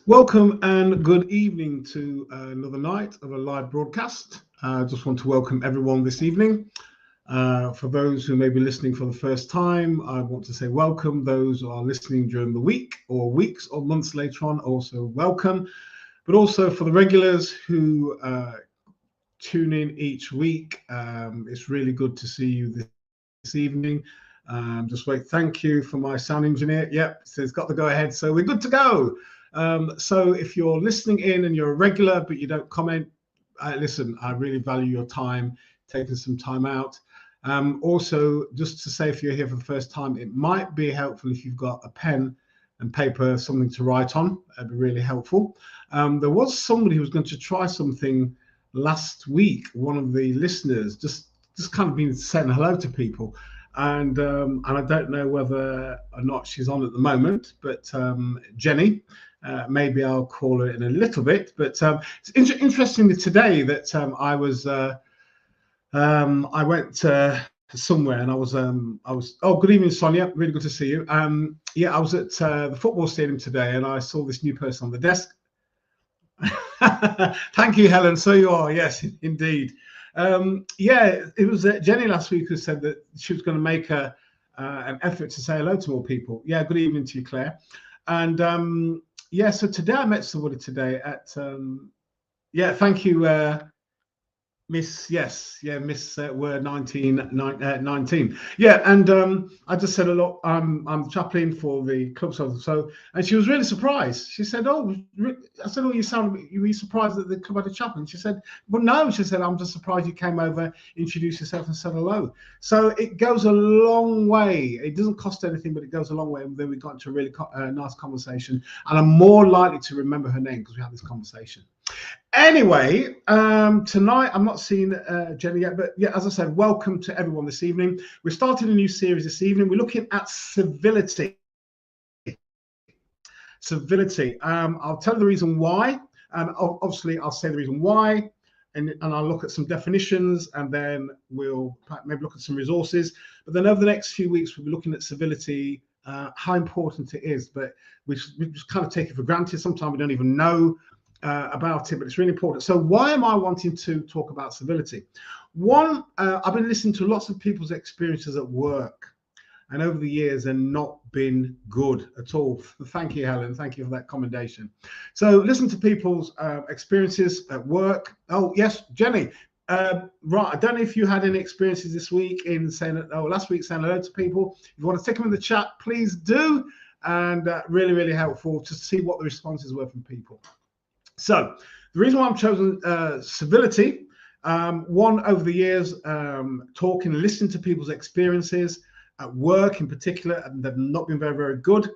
Welcome and good evening to another night of a live broadcast. I just want to welcome everyone this evening. For those who may be listening for the first time, I want to say welcome. Those who are listening during the week or weeks or months later on, also welcome. But also for the regulars who tune in each week, it's really good to see you this evening. Just wait. Thank you for my sound engineer. Yep, so it's got the go ahead. So we're good to go. So if you're listening in and you're a regular but you don't comment, listen, I really value your time, taking some time out. Also, just to say, if you're here for the first time, it might be helpful if you've got a pen and paper, something to write on. That'd be really helpful. There was somebody who was going to try something last week. One of the listeners just kind of been saying hello to people. And I don't know whether or not she's on at the moment, but Jenny, maybe I'll call her in a little bit. But it's interesting today that I went somewhere and I was. Oh, good evening, Sonia. Really good to see you. Yeah, I was at the football stadium today, and I saw this new person on the desk. Thank you, Helen. So you are, yes, indeed. Yeah, it was Jenny last week who said that she was going to make an effort to say hello to more people. Yeah, good evening to you, Claire. And yeah, so today I met somebody today at yeah, thank you, Miss, yes, yeah, Miss Word 19. Yeah, and I just said a lot. I'm chaplain for the club, so, and she was really surprised. She said, "Oh," I said, "Oh, you were surprised that the club had a chaplain?" She said, "Well, no," she said, "I'm just surprised you came over, introduced yourself, and said hello." So it goes a long way. It doesn't cost anything, but it goes a long way. And then we got into a really nice conversation, and I'm more likely to remember her name because we had this conversation. Anyway, tonight I'm not seeing Jenny yet, but yeah, as I said, welcome to everyone this evening. We're starting a new series this evening. We're looking at civility. Civility. I'll tell you the reason why. Obviously, I'll say the reason why, and I'll look at some definitions, and then we'll maybe look at some resources. But then over the next few weeks, we'll be looking at civility, how important it is, but we just kind of take it for granted. Sometimes we don't even know about it, but it's really important. So why am I wanting to talk about civility? One, I've been listening to lots of people's experiences at work, and over the years they're not been good at all. Thank you, Helen. Thank you for that commendation. So listen to people's experiences at work. Oh yes, Jenny. Right, I don't know if you had any experiences this week in saying, last week saying hello to people. If you want to stick them in the chat, please do. And really, really helpful to see what the responses were from people. So the reason why I've chosen civility, one, over the years, talking, listening to people's experiences at work in particular, and they've not been very, very good.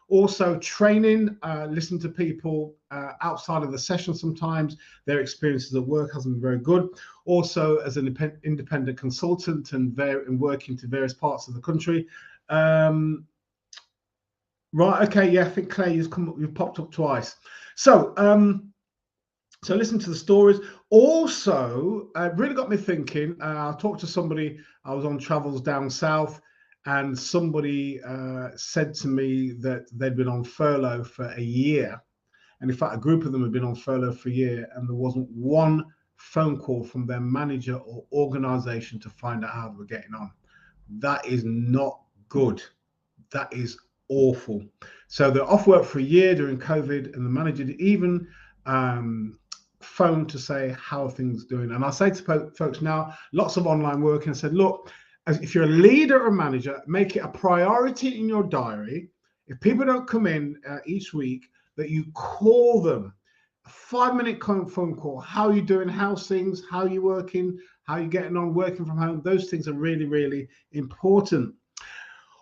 Also training, listening to people outside of the session sometimes, their experiences at work hasn't been very good. Also as an independent consultant and working to various parts of the country. Right, okay, yeah, I think Claire, you've popped up twice. So, so listen to the stories. Also, it really got me thinking. I talked to somebody, I was on travels down south, and somebody said to me that they'd been on furlough for a year. And in fact, a group of them had been on furlough for a year, and there wasn't one phone call from their manager or organization to find out how they were getting on. That is not good. That is awful. So they're off work for a year during COVID, and the manager didn't even phone to say how are things doing. And I say to folks now, lots of online work, and said, look, if you're a leader or manager, make it a priority in your diary. If people don't come in each week, that you call them. A 5-minute phone call. How are you doing? How's things? How are you working? How are you getting on working from home? Those things are really, really important.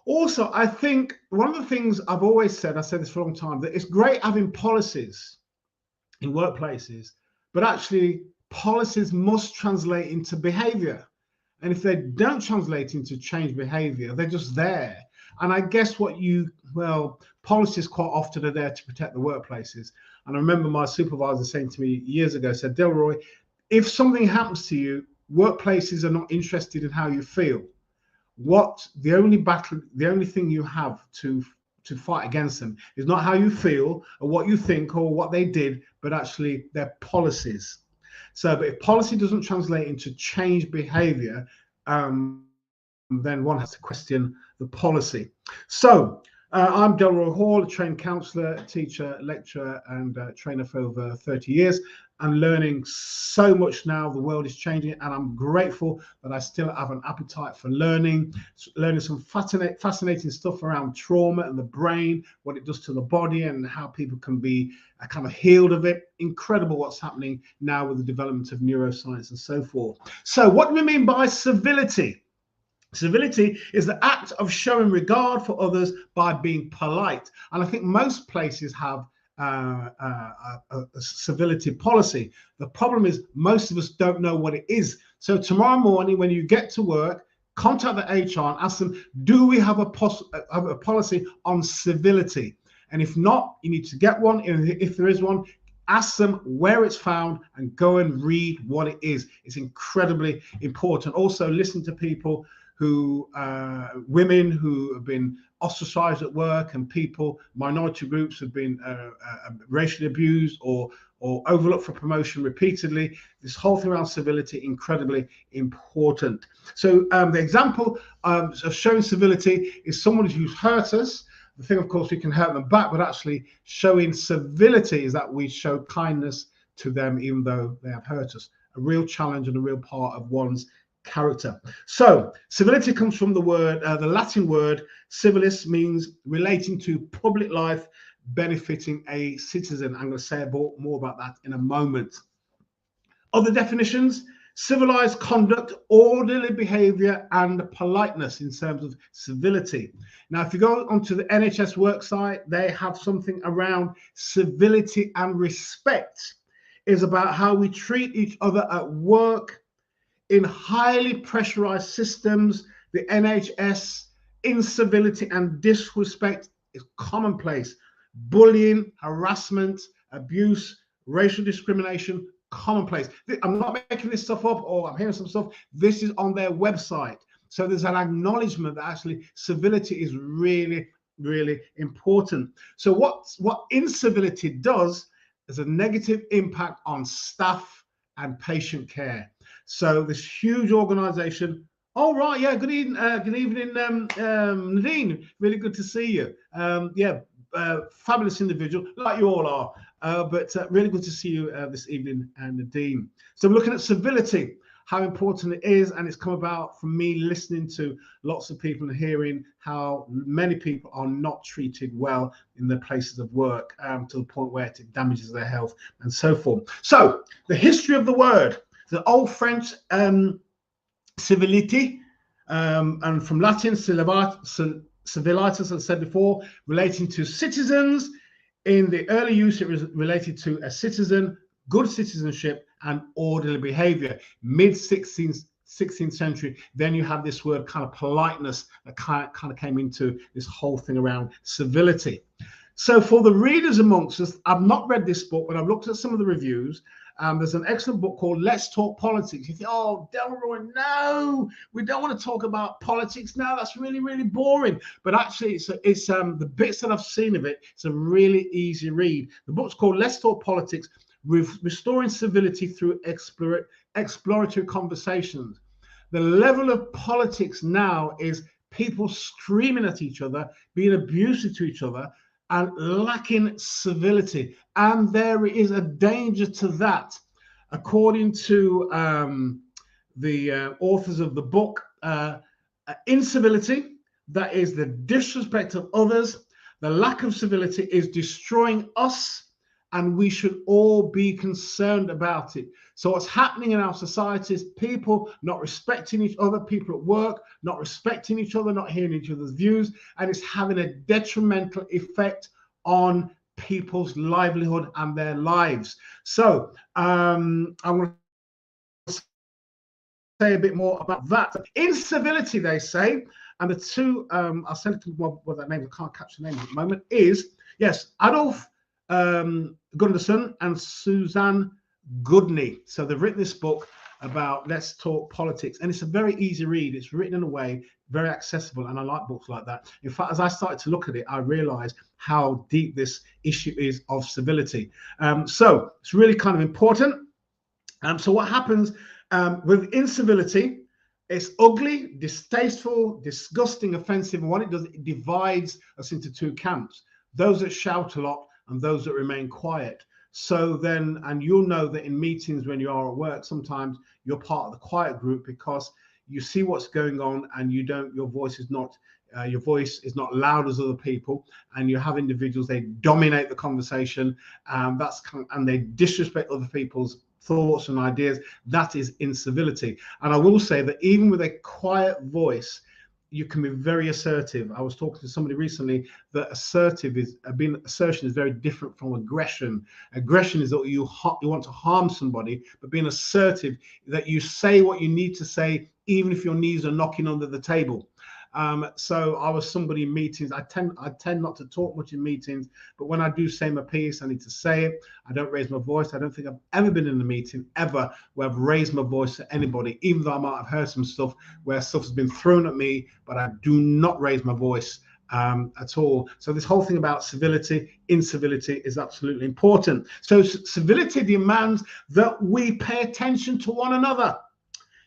Also, I think one of the things I've always said, I said this for a long time, that it's great having policies in workplaces, but actually policies must translate into behavior. And if they don't translate into change behavior, they're just there. And I guess policies quite often are there to protect the workplaces. And I remember my supervisor saying to me years ago, said, Delroy, if something happens to you, workplaces are not interested in how you feel. The only thing you have to to fight against them. It's not how you feel or what you think or what they did, but actually their policies. So, but if policy doesn't translate into change behavior, then one has to question the policy. So, I'm Delroy Hall, a trained counsellor, teacher, lecturer, and trainer for over 30 years. I'm learning so much now. The world is changing, and I'm grateful that I still have an appetite for learning some fascinating stuff around trauma and the brain, what it does to the body, and how people can be kind of healed of it. Incredible what's happening now with the development of neuroscience and so forth. So, what do we mean by civility? Civility is the act of showing regard for others by being polite. And I think most places have a civility policy. The problem is most of us don't know what it is. So tomorrow morning when you get to work, contact the HR and ask them, do we have a policy on civility? And if not, you need to get one. If there is one, ask them where it's found and go and read what it is. It's incredibly important. Also, listen to people who, women who have been ostracized at work, and people, minority groups have been racially abused or overlooked for promotion repeatedly. This whole thing around civility, incredibly important. So the example of showing civility is someone who's hurt us. The thing, of course, we can hurt them back, but actually showing civility is that we show kindness to them even though they have hurt us. A real challenge and a real part of one's character. So civility comes from the word, the Latin word civilis, means relating to public life, benefiting a citizen. I'm going to say more about that in a moment. Other definitions: civilized conduct, orderly behavior, and politeness in terms of civility. Now, if you go onto the NHS worksite, they have something around civility and respect. It's about how we treat each other at work. In highly pressurized systems, the NHS, incivility and disrespect is commonplace. Bullying, harassment, abuse, racial discrimination, commonplace. I'm not making this stuff up, or I'm hearing some stuff. This is on their website. So there's an acknowledgement that actually civility is really, really important. So what incivility does is a negative impact on staff and patient care. So this huge organization. Oh, right, yeah, good evening, Nadine. Really good to see you. Fabulous individual, like you all are, but really good to see you this evening, Nadine. So we're looking at civility, how important it is, and it's come about from me listening to lots of people and hearing how many people are not treated well in their places of work, to the point where it damages their health and so forth. So the history of the word. The Old French civility, and from Latin civilitas, as I said before, relating to citizens. In the early use, it was related to a citizen, good citizenship, and orderly behavior. Mid-16th century, then you have this word kind of politeness that kind of came into this whole thing around civility. So for the readers amongst us, I've not read this book, but I've looked at some of the reviews. There's an excellent book called Let's Talk Politics. You think, oh, Delroy, no, we don't want to talk about politics now. That's really, really boring. But actually, it's the bits that I've seen of it, it's a really easy read. The book's called Let's Talk Politics, Restoring Civility Through Exploratory Conversations. The level of politics now is people screaming at each other, being abusive to each other, and lacking civility, and there is a danger to that. According to the authors of the book, incivility, that is the disrespect of others, the lack of civility is destroying us, and we should all be concerned about it. So what's happening in our society is people not respecting each other, people at work not respecting each other, not hearing each other's views, and it's having a detrimental effect on people's livelihood and their lives. So I'm going to say a bit more about that. Incivility, they say, and the two, I'll send it to what that name, I can't catch the name at the moment, is, yes, Adolf Gunderson and Suzanne Goodney. So they've written this book, about let's talk politics, and it's a very easy read. It's written in a way very accessible, and I like books like that. In fact, as I started to look at it, I realized how deep this issue is of civility. So it's really kind of important. So what happens with incivility? It's ugly, distasteful, disgusting, offensive, and what it does, it divides us into two camps: those that shout a lot and those that remain quiet. So then, and you'll know that in meetings when you are at work, sometimes you're part of the quiet group because you see what's going on and you don't, your voice is not loud as other people, and you have individuals, they dominate the conversation, and they disrespect other people's thoughts and ideas. That is incivility. And I will say that even with a quiet voice, you can be very assertive. I was talking to somebody recently that assertion is very different from aggression. Aggression is that you want to harm somebody, but being assertive, that you say what you need to say, even if your knees are knocking under the table. So I was somebody in meetings. I tend not to talk much in meetings, but when I do say my piece, I need to say it. I don't raise my voice. I don't think I've ever been in a meeting ever where I've raised my voice to anybody, even though I might have heard some stuff where stuff has been thrown at me, but I do not raise my voice at all. So this whole thing about civility, incivility is absolutely important. So civility demands that we pay attention to one another.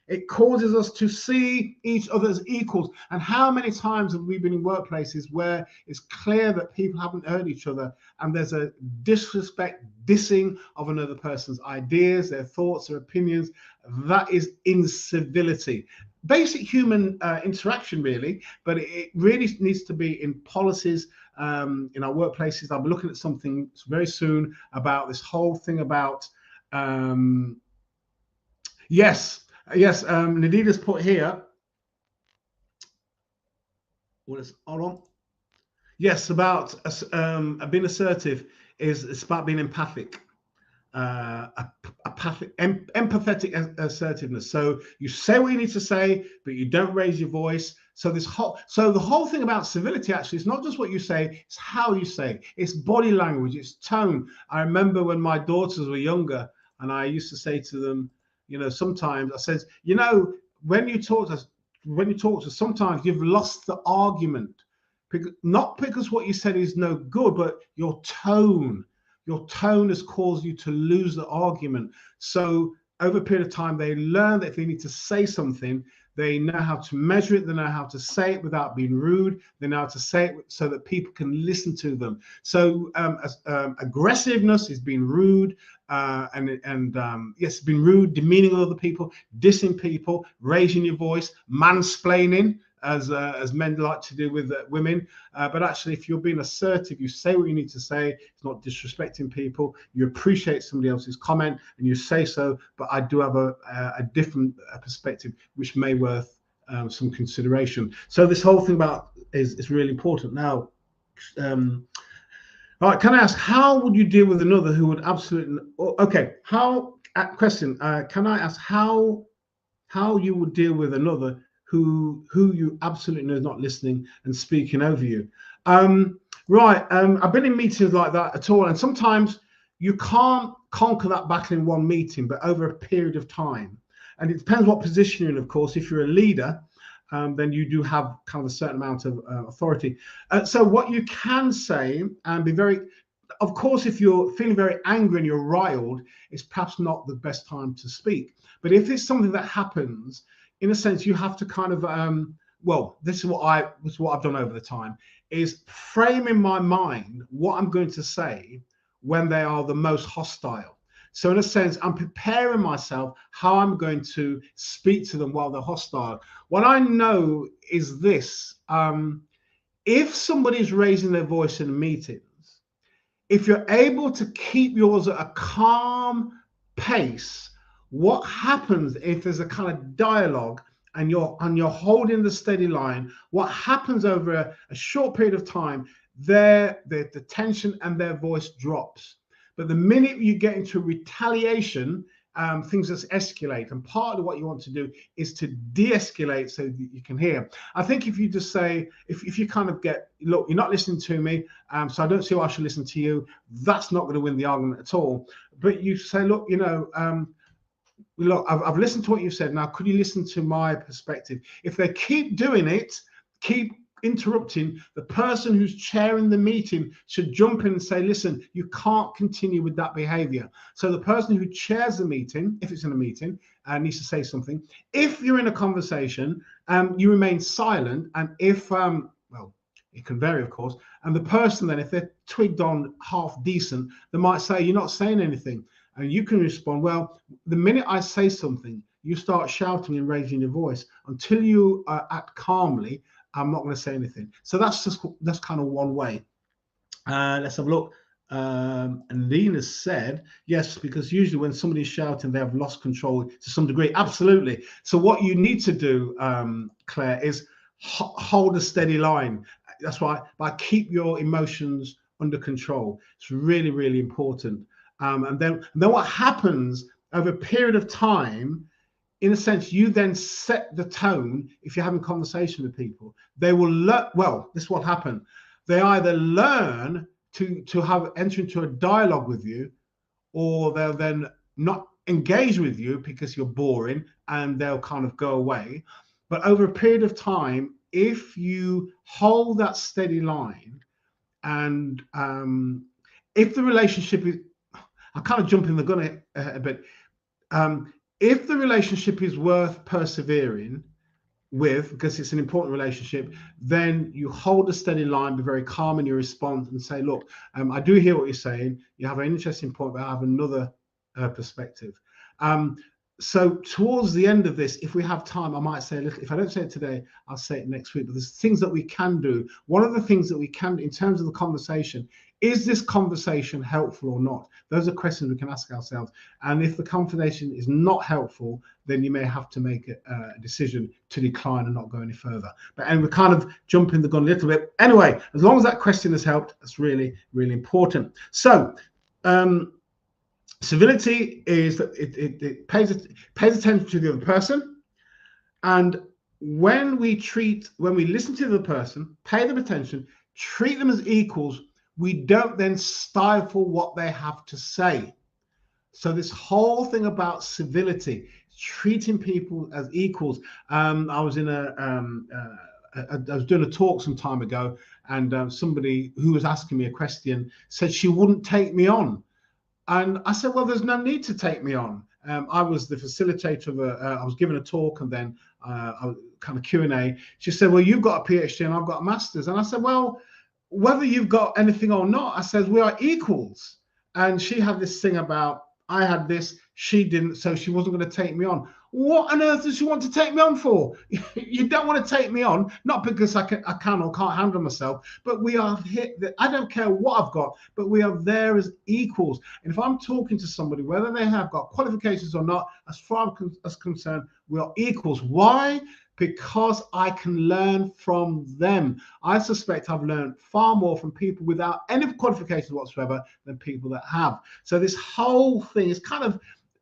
It causes us to see each other as equals. And how many times have we been in workplaces where it's clear that people haven't heard each other and there's a disrespect, dissing of another person's ideas, their thoughts, their opinions? That is incivility. Basic human interaction, really, but it really needs to be in policies in our workplaces. I'll be looking at something very soon about this whole thing about, yes, Nadida's put here. Hold on. Yes, about being assertive it's about being empathic. Empathetic assertiveness. So you say what you need to say, but you don't raise your voice. So the whole thing about civility actually is not just what you say, it's how you say. It's body language, it's tone. I remember when my daughters were younger, and I used to say to them, sometimes I said, when you talk to us, sometimes you've lost the argument, not because what you said is no good, but your tone has caused you to lose the argument. So over a period of time, they learn that if they need to say something, they know how to measure it. They know how to say it without being rude. They know how to say it so that people can listen to them. So aggressiveness is being rude, yes, being rude, demeaning other people, dissing people, raising your voice, mansplaining, as men like to do with women. But actually, if you're being assertive, you say what you need to say. It's not disrespecting people. You appreciate somebody else's comment and you say so. But I do have a different perspective, which may worth some consideration. So this whole thing about is really important. Now, all right, can I ask, how would you deal with another who would absolutely? Okay, question? Can I ask how you would deal with another who you absolutely know is not listening and speaking over you? Right. I've been in meetings like that at all, and sometimes you can't conquer that battle in one meeting, but over a period of time. And it depends what position you're in, of course. If you're a leader, then you do have kind of a certain amount of authority. So what you can say and be very, of course, if you're feeling very angry and you're riled, it's perhaps not the best time to speak. But if it's something that happens, in a sense, you have to kind of, this is what I've done over the time, is frame in my mind what I'm going to say when they are the most hostile. So in a sense, I'm preparing myself how I'm going to speak to them while they're hostile. What I know is this: if somebody's raising their voice in meetings, if you're able to keep yours at a calm pace, what happens if there's a kind of dialogue and you're holding the steady line? What happens over a short period of time, the tension and their voice drops. But the minute you get into retaliation, things just escalate. And part of what you want to do is to de-escalate so that you can hear. I think if you just say, if you kind of get, look, you're not listening to me, so I don't see why I should listen to you, that's not going to win the argument at all. But you say, look, look, I've listened to what you've said. Now, could you listen to my perspective? If they keep doing it, keep interrupting, the person who's chairing the meeting should jump in and say, listen, you can't continue with that behavior. So the person who chairs the meeting, if it's in a meeting, needs to say something. If you're in a conversation, you remain silent. And if, well, it can vary, of course. And the person then, if they're twigged on half decent, they might say, you're not saying anything. And you can respond, well, the minute I say something, you start shouting and raising your voice. Until you act calmly, I'm not going to say anything. So that's kind of one way. Let's have a look. And Lena said, yes, because usually when somebody's shouting, they have lost control to some degree. Absolutely. So what you need to do, Claire, is hold a steady line. That's right. But keep your emotions under control. It's really, really important. And then what happens over a period of time, in a sense, you then set the tone. If you're having conversation with people, they will learn. Well, this is what happened. They either learn to have enter into a dialogue with you, or they'll then not engage with you because you're boring, and they'll kind of go away. But over a period of time, if you hold that steady line, and if the relationship is, I'm kind of jumping the gun a bit. If the relationship is worth persevering with, because it's an important relationship, then you hold a steady line, be very calm in your response, and say, look, I do hear what you're saying. You have an interesting point, but I have another perspective. So towards the end of this, if we have time, I might say, look, if I don't say it today, I'll say it next week. But there's things that we can do. One of the things that we can, in terms of the conversation, is this conversation helpful or not? Those are questions we can ask ourselves. And if the conversation is not helpful, then you may have to make a decision to decline and not go any further. And we're kind of jumping the gun a little bit. Anyway, as long as that question has helped, that's really, really important. So, civility is that it pays attention to the other person, and when we listen to the other person, pay them attention, treat them as equals, we don't then stifle what they have to say. So this whole thing about civility, treating people as equals. I was in I was doing a talk some time ago, and somebody who was asking me a question said she wouldn't take me on. And I said, well, there's no need to take me on. I was the facilitator of I was giving a talk, and then kind of Q&A. She said, well, you've got a PhD and I've got a master's. And I said, well, whether you've got anything or not, I said, we are equals. And she had this thing about, I had this, she didn't, so she wasn't going to take me on. What on earth does she want to take me on for? You don't want to take me on, not because I can or can't handle myself, but we are here. I don't care what I've got, but we are there as equals. And if I'm talking to somebody, whether they have got qualifications or not, as far as concerned, we are equals. Why? Because I can learn from them. I suspect I've learned far more from people without any qualifications whatsoever than people that have. So this whole thing is kind of,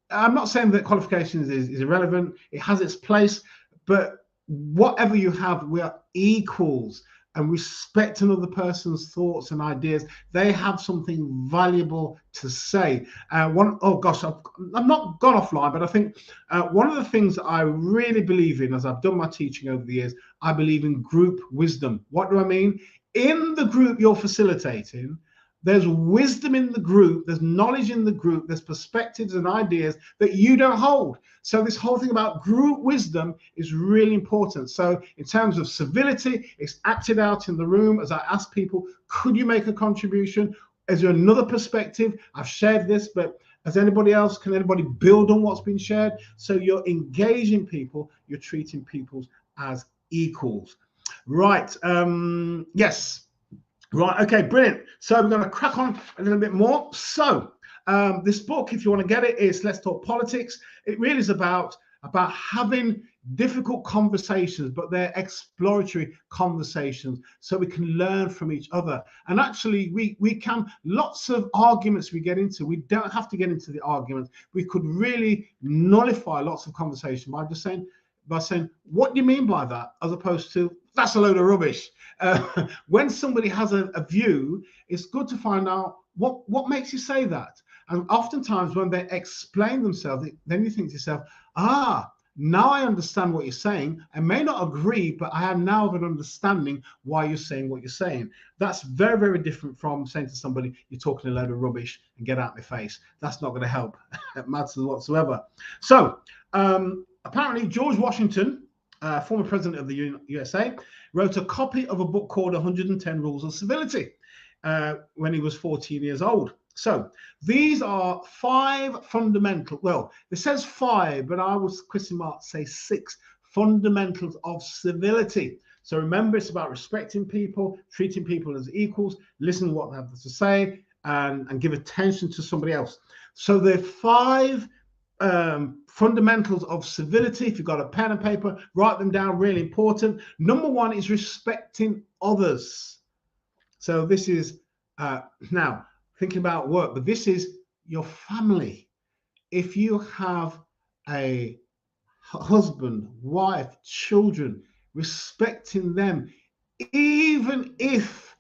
I'm not saying that qualifications is irrelevant. It has its place, but whatever you have, we are equals, and respect another person's thoughts and ideas. They have something valuable to say. Oh gosh, I've not gone offline, but I think one of the things that I really believe in, as I've done my teaching over the years, I believe in group wisdom. What do I mean? In the group you're facilitating, there's wisdom in the group, there's knowledge in the group, there's perspectives and ideas that you don't hold. So this whole thing about group wisdom is really important. So in terms of civility, it's acted out in the room. As I ask people, could you make a contribution? Is there another perspective? I've shared this, but can anybody build on what's been shared? So you're engaging people, you're treating people as equals. Right, yes. Right, okay, brilliant. So we're going to crack on a little bit more. So this book, if you want to get it, is Let's Talk Politics. It really is about having difficult conversations, but they're exploratory conversations, so we can learn from each other. And actually, we can, lots of arguments we get into, we don't have to get into the arguments. We could really nullify lots of conversation by just saying, what do you mean by that? As opposed to, that's a load of rubbish. When somebody has a view, it's good to find out what makes you say that. And oftentimes when they explain themselves, then you think to yourself, now I understand what you're saying. I may not agree, but I have now an understanding why you're saying what you're saying. That's very, very different from saying to somebody, you're talking a load of rubbish and get out of my face. That's not going to help matters whatsoever. So apparently George Washington, former president of the USA, wrote a copy of a book called 110 Rules of Civility when he was 14 years old. So these are 5 fundamental, well, it says 5, but I would question mark say 6 fundamentals of civility. So remember, it's about respecting people, treating people as equals, listening to what they have to say, and give attention to somebody else. So the 5 fundamentals of civility. If you've got a pen and paper, write them down, really important. Number 1 is respecting others. So this is now thinking about work, but this is your family. If you have a husband, wife, children, respecting them, even if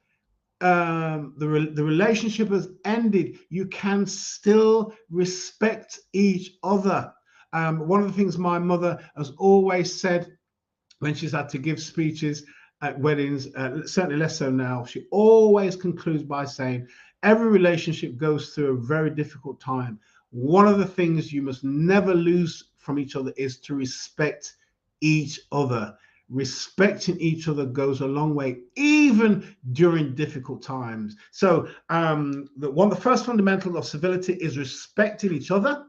the relationship has ended, you can still respect each other. One of the things my mother has always said when she's had to give speeches at weddings, certainly less so now, she always concludes by saying, every relationship goes through a very difficult time. One of the things you must never lose from each other is to respect each other. Respecting each other goes a long way, even during difficult times. So the first fundamental of civility is respecting each other.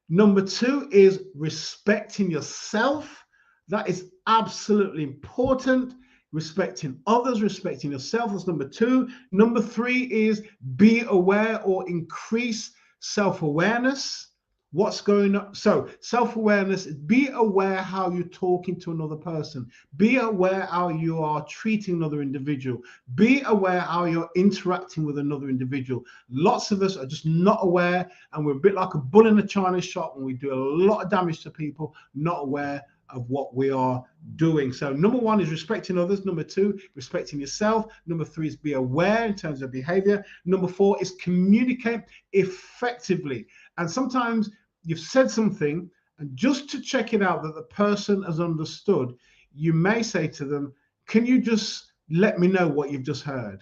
Number 2 is respecting yourself. That is absolutely important. Respecting others, respecting yourself. That's number 2. Number 3 is be aware or increase self-awareness. What's going on? So self-awareness, be aware how you're talking to another person. Be aware how you are treating another individual. Be aware how you're interacting with another individual. Lots of us are just not aware, and we're a bit like a bull in a china shop, and we do a lot of damage to people, not aware of what we are doing. So number 1 is respecting others. Number 2, respecting yourself. Number 3 is be aware in terms of behavior. Number 4 is communicate effectively. And sometimes you've said something, and just to check it out that the person has understood, you may say to them, can you just let me know what you've just heard?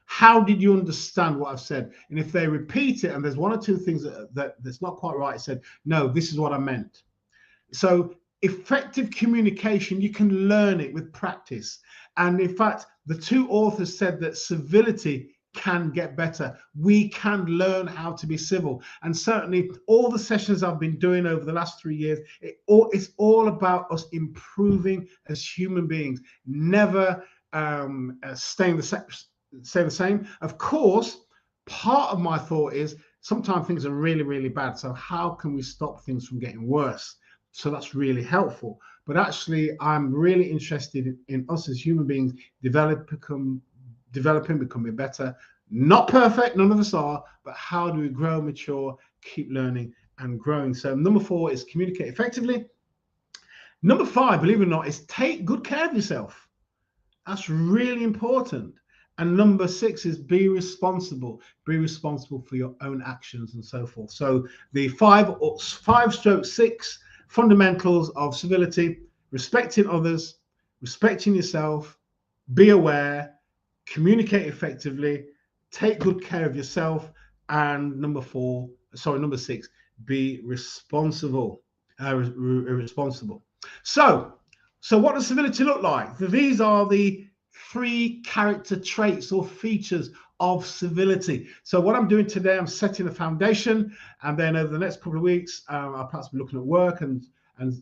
How did you understand what I've said? And if they repeat it and there's 1 or 2 things that's not quite right, said, no, this is what I meant. So effective communication, you can learn it with practice. And in fact, the 2 authors said that civility can get better. We can learn how to be civil. And certainly all the sessions I've been doing over the last 3 years, it's all about us improving as human beings, never staying the same. Of course, part of my thought is sometimes things are really, really bad. So how can we stop things from getting worse? So that's really helpful. But actually, I'm really interested in us as human beings developing, becoming better. Not perfect, none of us are, but how do we grow, mature, keep learning and growing? So number 4 is communicate effectively. Number 5, believe it or not, is take good care of yourself. That's really important. And number 6 is be responsible. Be responsible for your own actions and so forth. So the 5/6 fundamentals of civility: respecting others, respecting yourself, be aware, communicate effectively, take good care of yourself, and number 6, be responsible. Responsible. So what does civility look like? These are the 3 character traits or features of civility. So what I'm doing today, I'm setting the foundation, and then over the next couple of weeks, I'll perhaps be looking at work and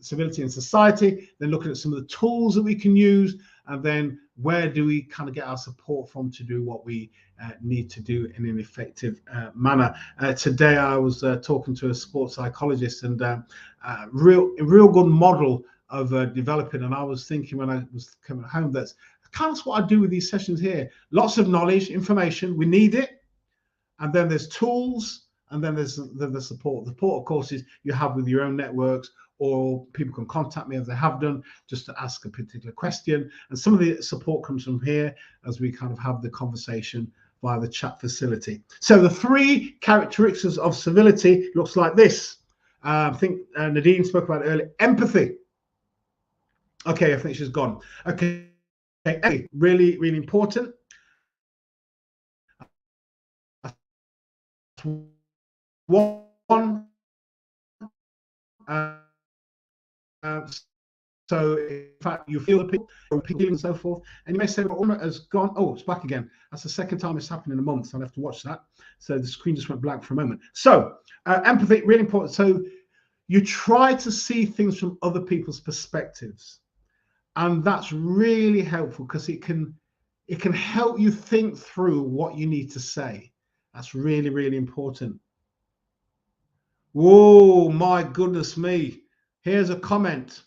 civility in society, then looking at some of the tools that we can use, and then where do we kind of get our support from to do what we need to do in an effective manner. Today I was talking to a sports psychologist, and real good model of developing, and I was thinking when I was coming home, that's kind of what I do with these sessions here. Lots of knowledge, information, we need it, and then there's tools, and then there's the support. The support, of course, is you have with your own networks, or people can contact me as they have done just to ask a particular question. And some of the support comes from here as we kind of have the conversation via the chat facility. So the 3 characteristics of civility looks like this. I think Nadine spoke about it earlier. Empathy. Okay, I think she's gone. Okay, really, really important. One. So in fact, you feel the people and so forth, and you may say, well, has gone. Oh, it's back again. That's the second time it's happened in a month. So I'll have to watch that. So the screen just went blank for a moment. So empathy, really important. So you try to see things from other people's perspectives, and that's really helpful because it can help you think through what you need to say. That's really, really important. Whoa, my goodness me. Here's a comment.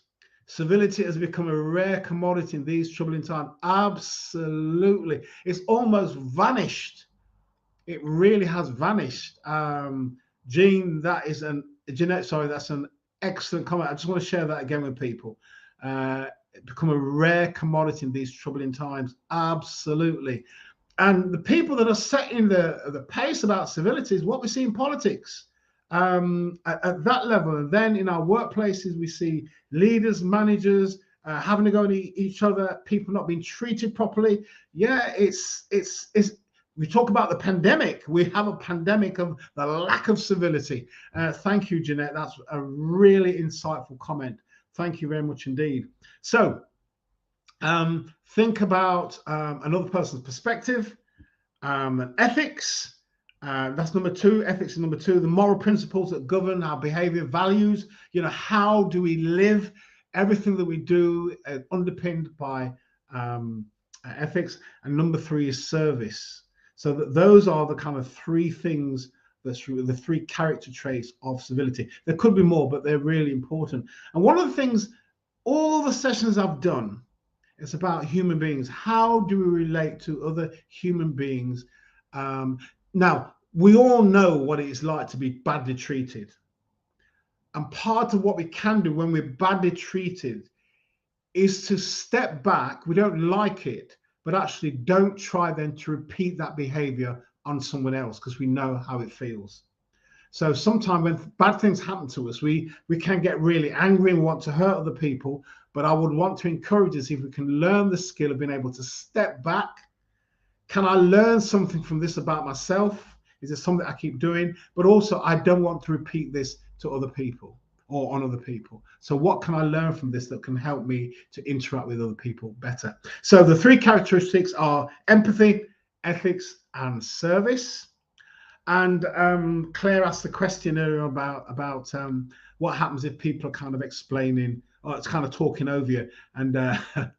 Civility has become a rare commodity in these troubling times. Absolutely. It's almost vanished. It really has vanished. Jean, Jeanette, sorry, that's an excellent comment. I just want to share that again with people. It become a rare commodity in these troubling times. Absolutely. And the people that are setting the pace about civility is what we see in politics. At that level, and then in our workplaces we see leaders, managers having to go at each other, people not being treated properly. Yeah, it's we talk about the pandemic. We have a pandemic of the lack of civility. Thank you, Jeanette. That's a really insightful comment. Thank you very much indeed. So think about another person's perspective, and ethics. That's number 2. Ethics is number 2. The moral principles that govern our behavior, values. How do we live? Everything that we do underpinned by ethics. And number 3 is service. So those are the kind of 3 things, the 3 character traits of civility. There could be more, but they're really important. And one of the things, all the sessions I've done, it's about human beings. How do we relate to other human beings? Now, we all know what it is like to be badly treated. And part of what we can do when we're badly treated is to step back. We don't like it, but actually don't try then to repeat that behavior on someone else because we know how it feels. So sometimes when bad things happen to us, we can get really angry and want to hurt other people. But I would want to encourage us, if we can learn the skill of being able to step back. Can I learn something from this about myself? Is it something I keep doing? But also, I don't want to repeat this to other people or on other people. So what can I learn from this that can help me to interact with other people better? So the 3 characteristics are empathy, ethics, and service. And Claire asked the question earlier about what happens if people are kind of explaining, or it's kind of talking over you, and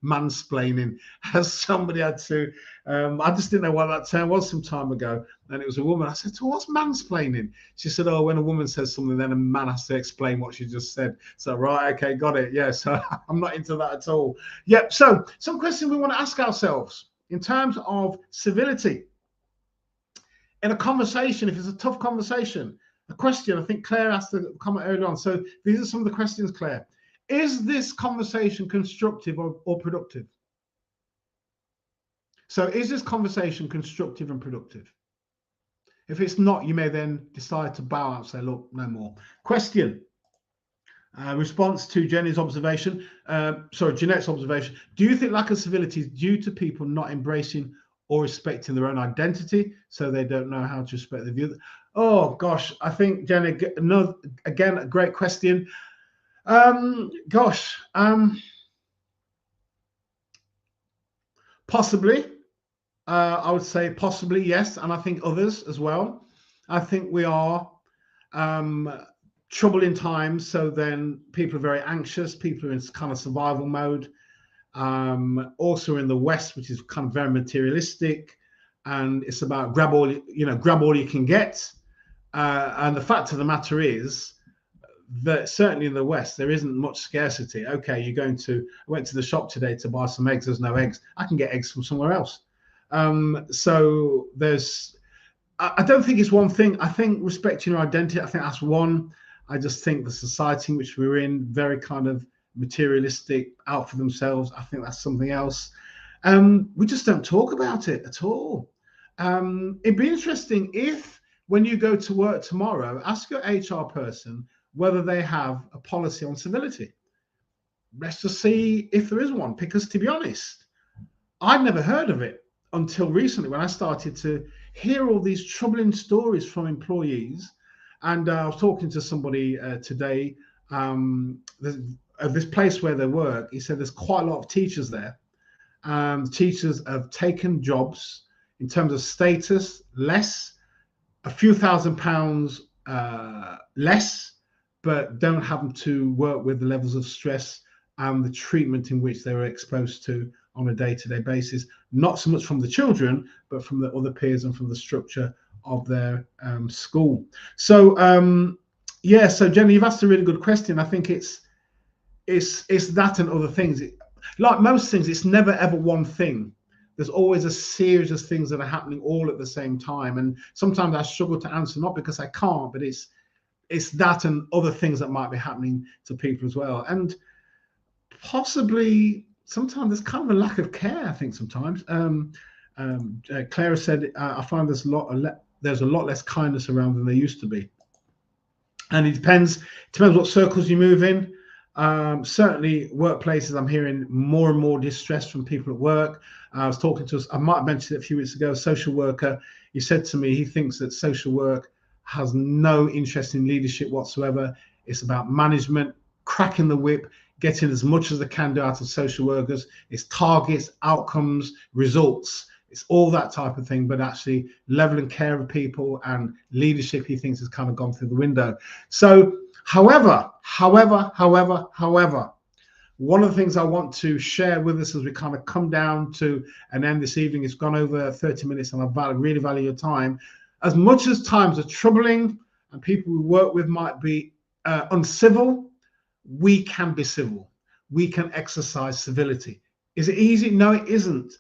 mansplaining. As somebody had to, I just didn't know what that term was some time ago, and it was a woman. I said, so what's mansplaining? She said, oh, when a woman says something, then a man has to explain what she just said. So, right, okay, got it. Yeah, so I'm not into that at all. Yep, so some questions we want to ask ourselves in terms of civility. In a conversation, if it's a tough conversation, a question, I think Claire asked a comment earlier on. So these are some of the questions, Claire. Is this conversation constructive or productive? So is this conversation constructive and productive? If it's not, you may then decide to bow out and say, look, no more. Question. Response to Jeanette's observation. Do you think lack of civility is due to people not embracing or respecting their own identity, so they don't know how to respect the view? Oh gosh, I think Jenny, no, again, a great question. Possibly. I would say possibly, yes, and I think others as well. I think we are troubling times, so then people are very anxious. People are in kind of survival mode. Also in the West, which is kind of very materialistic, and it's about grab all you can get. And the fact of the matter is that certainly in the West, there isn't much scarcity. Okay, I went to the shop today to buy some eggs. There's no eggs. I can get eggs from somewhere else. So I don't think it's one thing. I think respecting your identity, I think that's one. I just think the society in which we're in, very kind of materialistic, out for themselves. I think that's something else. We just don't talk about it at all. It'd be interesting if, when you go to work tomorrow, ask your HR person whether they have a policy on civility. Let's just see if there is one, because to be honest, I'd never heard of it until recently when I started to hear all these troubling stories from employees. And I was talking to somebody today, this place where they work. He said there's quite a lot of teachers there. Teachers have taken jobs in terms of status less, a few £1,000 less, but don't happen to work with the levels of stress and the treatment in which they were exposed to on a day-to-day basis, not so much from the children, but from the other peers and from the structure of their school. So yeah, so Jenny, you've asked a really good question. I think it's that and other things. Like most things, it's never ever one thing. There's always a series of things that are happening all at the same time, and sometimes I struggle to answer, not because I can't, but it's that and other things that might be happening to people as well. And possibly sometimes there's kind of a lack of care, I think sometimes. Clara said, I find there's a lot less kindness around than there used to be. And it depends what circles you move in. Certainly workplaces, I'm hearing more and more distress from people at work. I was talking to, I might have mentioned it a few weeks ago, a social worker. He said to me, he thinks that social work has no interest in leadership whatsoever. It's about management, cracking the whip, getting as much as they can do out of social workers. It's targets, outcomes, results. It's all that type of thing, but actually leveling care of people and leadership, he thinks, has kind of gone through the window. So, however, one of the things I want to share with us as we kind of come down to an end this evening, it's gone over 30 minutes and I really value your time. As much as times are troubling and people we work with might be uncivil, we can be civil. We can exercise civility. Is it easy? No, it isn't.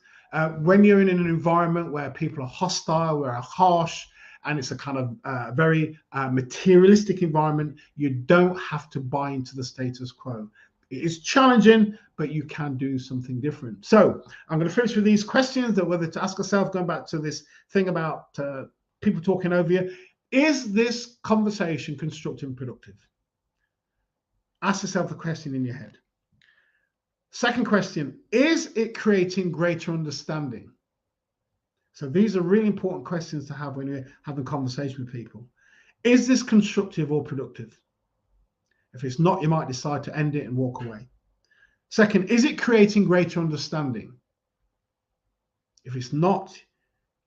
When you're in an environment where people are hostile, where are harsh, and it's a kind of very materialistic environment, you don't have to buy into the status quo. It is challenging, but you can do something different. So I'm going to finish with these questions that whether to ask yourself, going back to this thing about people talking over you. Is this conversation constructive and productive? Ask yourself the question in your head. Second question, is it creating greater understanding? So these are really important questions to have when you're having conversation with people. Is this constructive or productive? If it's not, you might decide to end it and walk away. Second, is it creating greater understanding? If it's not,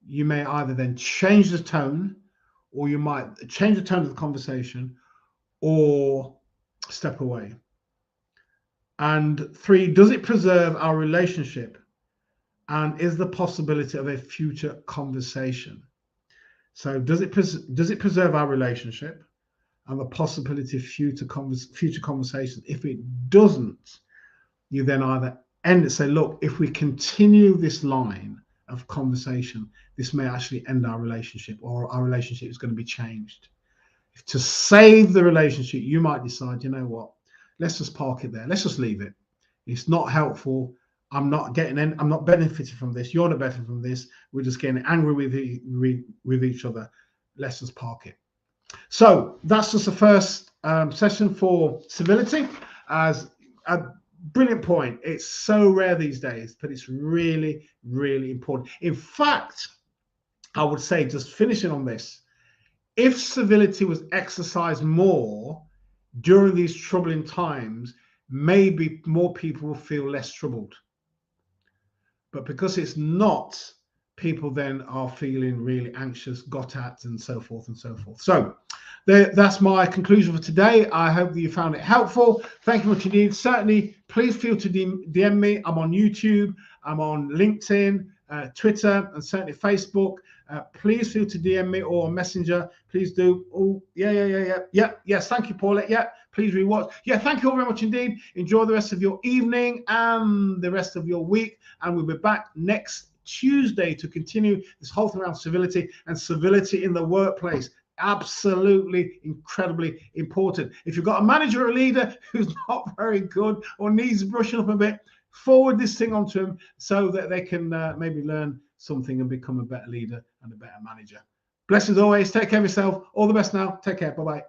you may either then change the tone, or you might change the tone of the conversation, or step away. And three, does it preserve our relationship? And is the possibility of a future conversation? So does it preserve our relationship and the possibility of future conversations? If it doesn't, you then either end it, say, look, if we continue this line of conversation, this may actually end our relationship, or our relationship is going to be changed. To save the relationship, you might decide, you know what, let's just park it there. Let's just leave it. It's not helpful. I'm not benefiting from this. You're not benefiting from this. We're just getting angry with each other. Let's just park it. So that's just the first session for civility. As a brilliant point. It's so rare these days, but it's really, really important. In fact, I would say, just finishing on this, if civility was exercised more during these troubling times, maybe more people will feel less troubled. But because it's not, people then are feeling really anxious, got at, and so forth and so forth. So that's my conclusion for today. I hope that you found it helpful. Thank you much indeed. Certainly, please feel to DM me. I'm on YouTube, I'm on LinkedIn, Twitter, and certainly Facebook. Please feel to DM me or Messenger. Please do. Oh, yes, thank you, Paulette. Yeah, please rewatch. Yeah, thank you all very much indeed. Enjoy the rest of your evening and the rest of your week. And we'll be back next Tuesday to continue this whole thing around civility and civility in the workplace. Absolutely incredibly important. If you've got a manager or a leader who's not very good or needs brushing up a bit, forward this thing onto them so that they can maybe learn something and become a better leader and a better manager. Bless as always. Take care of yourself. All the best now. Take care. Bye-bye.